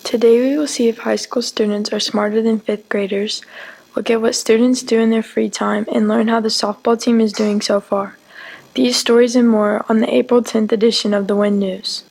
Today we will see if high school students are smarter than 5th graders, look at what students do in their free time, and learn how the softball team is doing so far. These stories and more on the April 10th edition of the Wind News.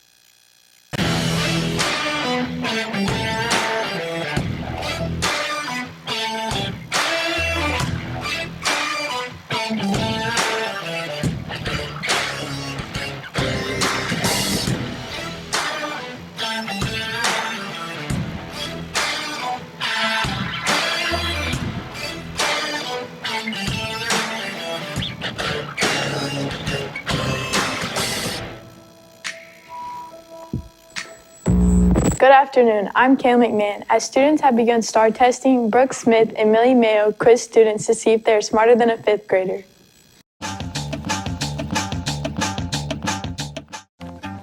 Good afternoon, I'm Kayla McMahon. As students have begun STAR testing, Brooke Smith and Millie Mayo quiz students to see if they are smarter than a 5th grader.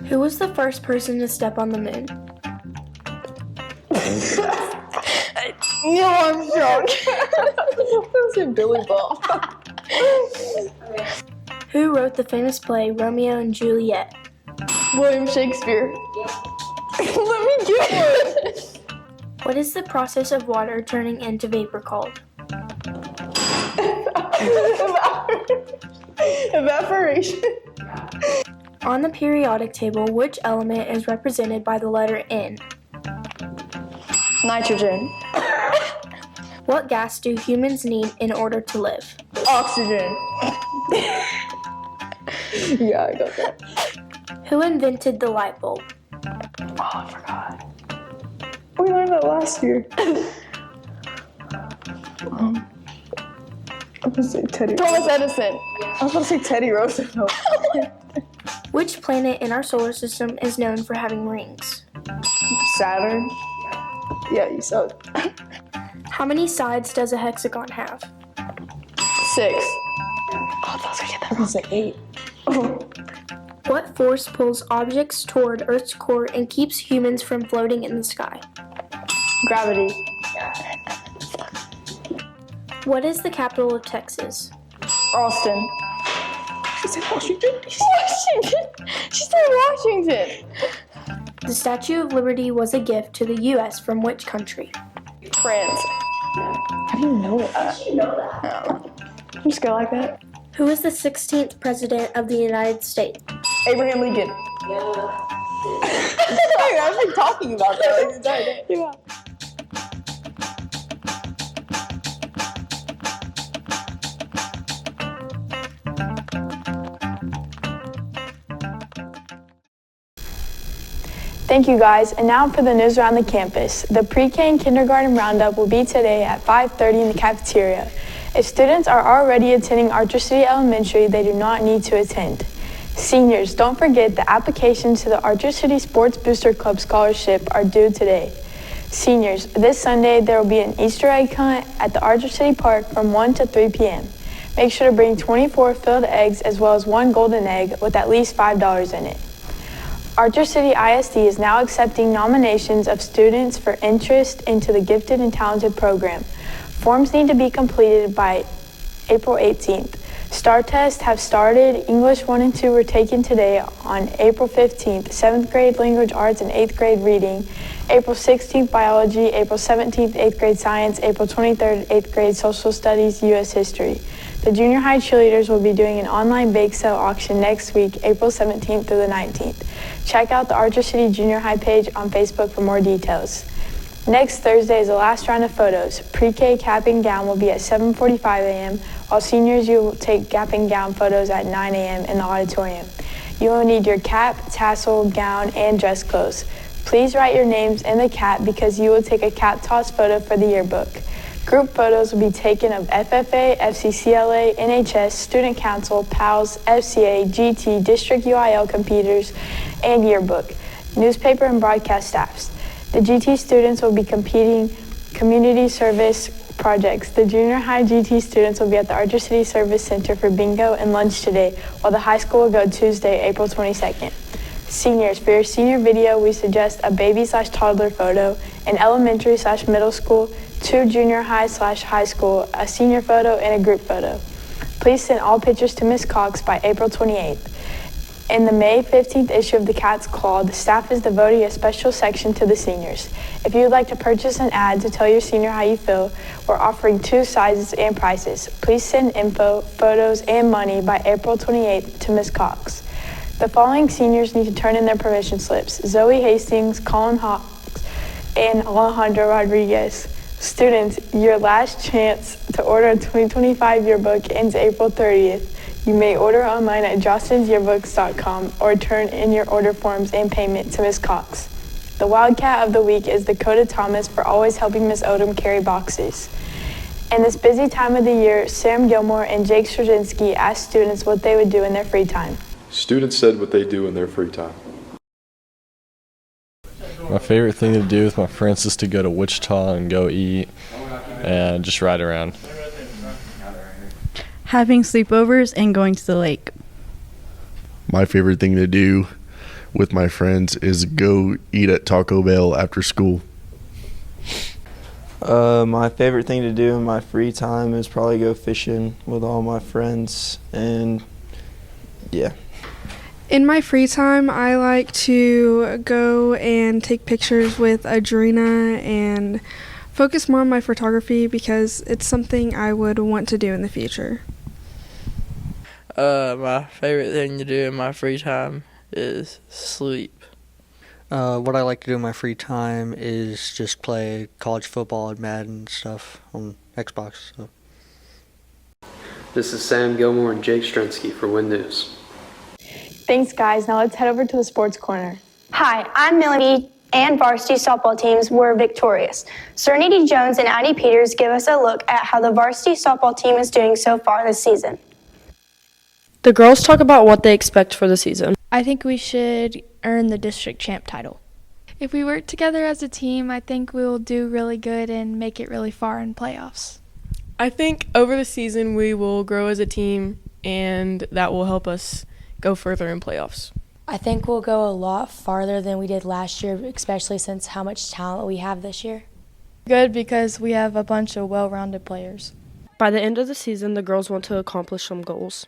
Who was the first person to step on the moon? Neil Armstrong. I was in Billy Bob. Who wrote the famous play Romeo and Juliet? William Shakespeare. Let me get it. What is the process of water turning into vapor called? Evaporation. On the periodic table, which element is represented by the letter N? Nitrogen. What gas do humans need in order to live? Oxygen. Yeah, I got that. Who invented the light bulb? Oh, I forgot. We learned that last year. I'm gonna say Teddy. Thomas Edison. I was gonna say Teddy Roosevelt. Which planet in our solar system is known for having rings? Saturn. Yeah, you saw it. How many sides does a hexagon have? 6. Oh, I was gonna get that. I was gonna say 8. Oh. What force pulls objects toward Earth's core and keeps humans from floating in the sky? Gravity. What is the capital of Texas? Austin. She said Washington. Washington. She said Washington. The Statue of Liberty was a gift to the U.S. from which country? France. How do you know that? You know that. No. I'm just gonna like that. Who is the 16th President of the United States? Abraham Lincoln. Yeah. I've been talking about that the entire day. Yeah. Thank you guys, and now for the news around the campus. The pre-K and kindergarten roundup will be today at 5:30 in the cafeteria. If students are already attending Archer City Elementary, they do not need to attend. Seniors, don't forget the applications to the Archer City Sports Booster Club Scholarship are due today. Seniors, this Sunday there will be an Easter egg hunt at the Archer City Park from 1 to 3 p.m. Make sure to bring 24 filled eggs as well as 1 golden egg with at least $5 in it. Archer City ISD is now accepting nominations of students for interest into the Gifted and Talented program. Forms need to be completed by April 18th. STAR tests have started. English 1 and 2 were taken today on April 15th, 7th grade language arts and 8th grade reading, April 16th biology, April 17th 8th grade science, April 23rd 8th grade social studies, U.S. history. The junior high cheerleaders will be doing an online bake sale auction next week, April 17th through the 19th. Check out the Archer City Junior High page on Facebook for more details. Next Thursday is the last round of photos. Pre-K cap and gown will be at 7:45 a.m., while seniors you will take cap and gown photos at 9 a.m. in the auditorium. You will need your cap, tassel, gown, and dress clothes. Please write your names in the cap because you will take a cap toss photo for the yearbook. Group photos will be taken of FFA, FCCLA, NHS, Student Council, PALS, FCA, GT, District UIL computers, and yearbook, newspaper and broadcast staffs. The GT students will be competing community service projects. The junior high GT students will be at the Archer City Service Center for bingo and lunch today, while the high school will go Tuesday, April 22nd. Seniors, for your senior video, we suggest a baby/toddler photo, an elementary/middle school, 2 junior high/high school, a senior photo, and a group photo. Please send all pictures to Ms. Cox by April 28th. In the May 15th issue of the Cat's Claw, the staff is devoting a special section to the seniors. If you would like to purchase an ad to tell your senior how you feel, we're offering 2 sizes and prices. Please send info, photos, and money by April 28th to Ms. Cox. The following seniors need to turn in their permission slips: Zoe Hastings, Colin Hawks, and Alejandro Rodriguez. Students, your last chance to order a 2025 yearbook ends April 30th. You may order online at jostensyearbooks.com or turn in your order forms and payment to Ms. Cox. The Wildcat of the Week is Dakota Thomas for always helping Ms. Odom carry boxes. In this busy time of the year, Sam Gilmore and Jake Straczynski asked students what they would do in their free time. Students said what they do in their free time. My favorite thing to do with my friends is to go to Wichita and go eat and just ride around. Having sleepovers and going to the lake. My favorite thing to do with my friends is go eat at Taco Bell after school. My favorite thing to do in my free time is probably go fishing with all my friends, and yeah. In my free time, I like to go and take pictures with Adrena and focus more on my photography because it's something I would want to do in the future. My favorite thing to do in my free time is sleep. What I like to do in my free time is just play college football and Madden stuff on Xbox. So. This is Sam Gilmore and Jake Straczynski for Win News. Thanks, guys. Now let's head over to the Sports Corner. Hi, I'm Melanie, and Varsity softball teams were victorious. Serenity Jones and Addie Peters give us a look at how the Varsity softball team is doing so far this season. The girls talk about what they expect for the season. I think we should earn the district champ title. If we work together as a team, I think we will do really good and make it really far in playoffs. I think over the season we will grow as a team, and that will help us go further in playoffs. I think we'll go a lot farther than we did last year, especially since how much talent we have this year. Good, because we have a bunch of well-rounded players. By the end of the season, the girls want to accomplish some goals.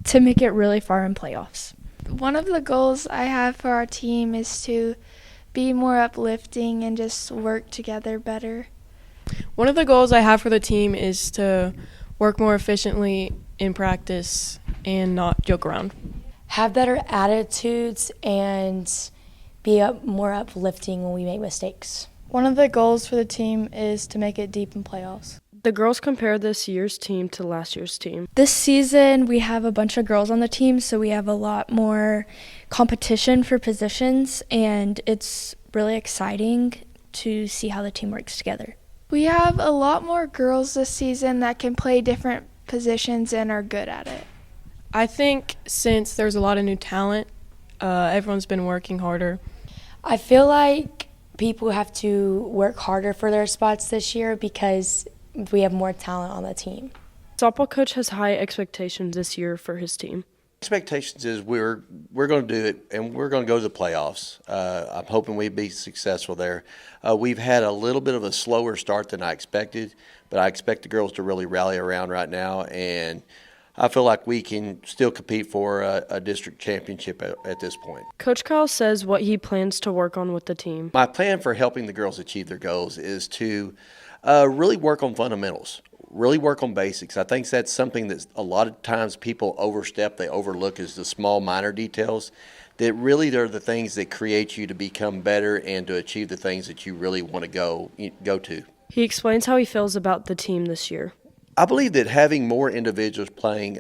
To make it really far in playoffs. One of the goals I have for our team is to be more uplifting and just work together better. One of the goals I have for the team is to work more efficiently in practice and not joke around. Have better attitudes and be more uplifting when we make mistakes. One of the goals for the team is to make it deep in playoffs. The girls compare this year's team to last year's team. This season, we have a bunch of girls on the team, so we have a lot more competition for positions, and it's really exciting to see how the team works together. We have a lot more girls this season that can play different positions and are good at it. I think since there's a lot of new talent, everyone's been working harder. I feel like people have to work harder for their spots this year because we have more talent on the team. Softball coach has high expectations this year for his team. Expectations is we're going to do it, and we're going to go to the playoffs. I'm hoping we be successful there. We've had a little bit of a slower start than I expected, but I expect the girls to really rally around right now, and I feel like we can still compete for a district championship at this point. Coach Kyle says what he plans to work on with the team. My plan for helping the girls achieve their goals is to really work on fundamentals, really work on basics. I think that's something that a lot of times people overstep, they overlook is the small minor details that really are the things that create you to become better and to achieve the things that you really want to go to. He explains how he feels about the team this year. I believe that having more individuals playing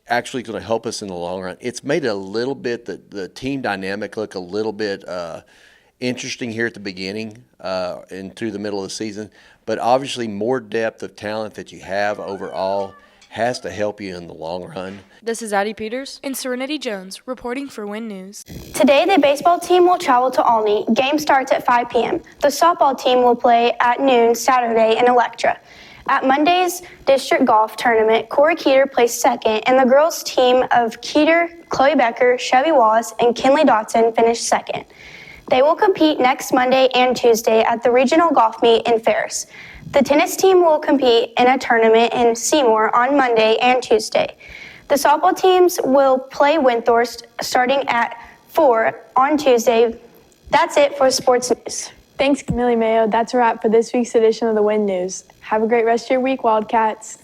actually going to help us in the long run. It's made a little bit the team dynamic look a little bit interesting here at the beginning and through the middle of the season. But obviously more depth of talent that you have overall has to help you in the long run. This is Addie Peters and Serenity Jones reporting for Win News. Today, the baseball team will travel to Olney. Game starts at 5 p.m. The softball team will play at noon Saturday in Electra. At Monday's district golf tournament, Corey Keeter placed second, and the girls' team of Keeter, Chloe Becker, Chevy Wallace, and Kinley Dotson finished second. They will compete next Monday and Tuesday at the regional golf meet in Ferris. The tennis team will compete in a tournament in Seymour on Monday and Tuesday. The softball teams will play Windthorst starting at 4 on Tuesday. That's it for sports news. Thanks, Millie Mayo. That's a wrap for this week's edition of the Wind News. Have a great rest of your week, Wildcats.